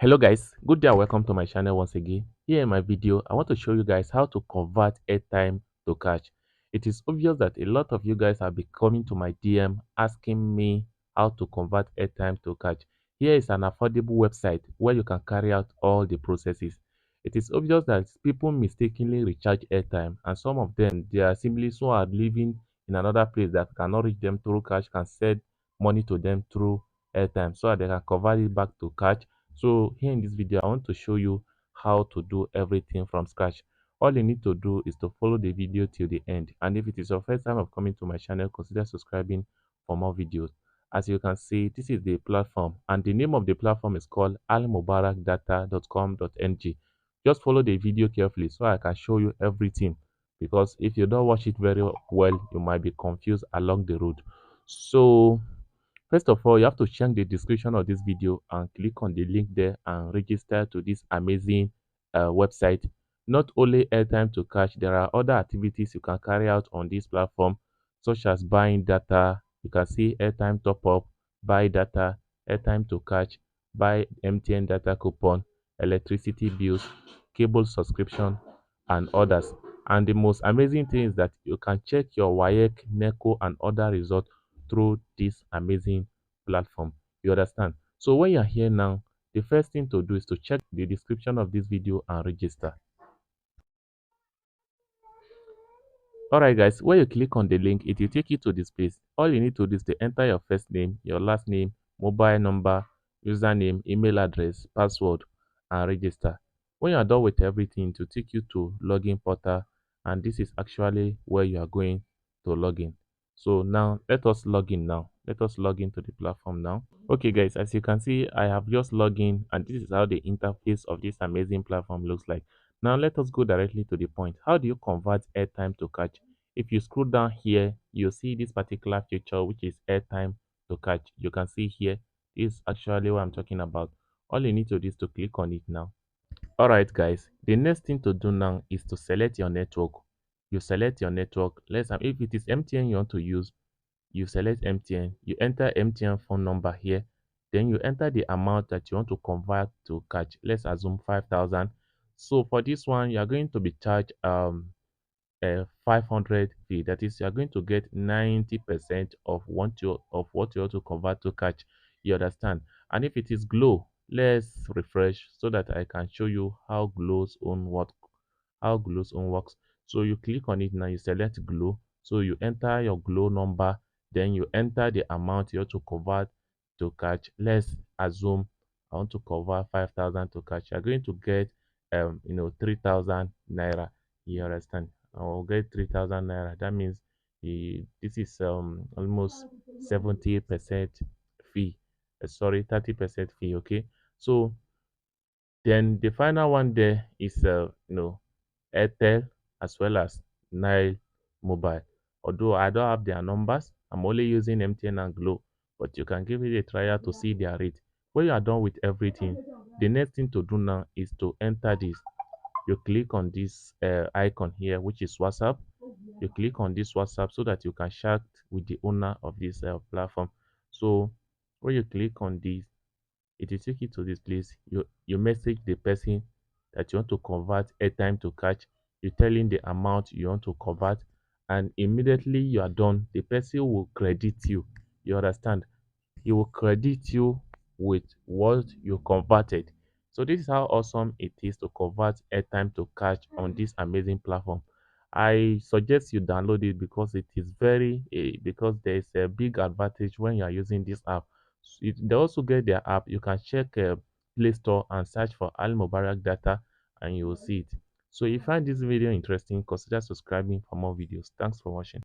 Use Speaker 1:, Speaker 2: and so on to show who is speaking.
Speaker 1: Hello guys, good day and welcome to my channel once again. Here in my video, I want to show you guys how to convert airtime to cash. It is obvious that a lot of you guys have been coming to my DM asking me how to convert airtime to cash. Here is an affordable website where you can carry out all the processes. It is obvious that people mistakenly recharge airtime and some of them, they are simply so are living in another place that cannot reach them through cash, can send money to them through airtime so that they can convert it back to cash. So here in this video, I want to show you how to do everything from scratch. All you need to do is to follow the video till the end. And if it is your first time of coming to my channel, consider subscribing for more videos. As you can see, this is the platform and the name of the platform is called almubarakdata.com.ng. Just follow the video carefully so I can show you everything, because if you don't watch it very well, you might be confused along the road. So first of all, you have to check the description of this video and click on the link there and register to this amazing website. Not only airtime to cash, there are other activities you can carry out on this platform, such as buying data. You can see airtime top up, buy data, airtime to cash, buy MTN data coupon, electricity bills, cable subscription, and others. And the most amazing thing is that you can check your WAEC, NECO, and other results through this amazing platform. You understand? So when you're here now, the first thing to do is to check the description of this video and register. Alright guys, when you click on the link, it will take you to this place. All you need to do is to enter your first name, your last name, mobile number, username, email address, password, and register. When you are done with everything, to take you to login portal, and this is actually where you are going to log in. So now let us log in now. Let us log into the platform now. Okay guys, as you can see, I have just logged in and this is how the interface of this amazing platform looks like. Now let us go directly to the point. How do you convert airtime to cash? If you scroll down here, you'll see this particular feature, which is airtime to cash. You can see here, this is actually what I'm talking about. All you need to do is to click on it now. Alright guys, the next thing to do now is to select your network. You select your network. Let's say if it is MTN you want to use, you select MTN, you enter MTN phone number here, then you enter the amount that you want to convert to cash. Let's assume 5,000. So for this one, you are going to be charged 500 fee. That is, you are going to get 90% of what you want to convert to cash. You understand? And if it is Glow, let's refresh so that I can show you how Glow's own works. So you click on it now, you select Glow. So you enter your Glow number, then you enter the amount you want to convert to cash. Let's assume I want to convert 5,000 to cash. You're going to get 3,000 naira. You understand? I'll get 3,000 naira. That means this is almost 70% fee. Sorry, 30% fee. Okay. So then the final one there is Airtel as well as Nile Mobile. Although I don't have their numbers, I'm only using MTN and Glow, but you can give it a trial to see their rate. When you are done with everything, the next thing to do now is to enter this. You click on this icon here, which is WhatsApp. You click on this WhatsApp so that you can chat with the owner of this platform. So when you click on this, it will take you to this place. You message the person that you want to convert airtime to cash. You tell him the amount you want to convert, and immediately you are done, the person will credit you. You understand? He will credit you with what you converted. So this is how awesome it is to convert airtime to cash on this amazing platform. I suggest you download it because it is because there is a big advantage when you are using this app. They also get their app. You can check Play Store and search for Al Mubarak Data, and you will see it. So if you find this video interesting, consider subscribing for more videos. Thanks for watching.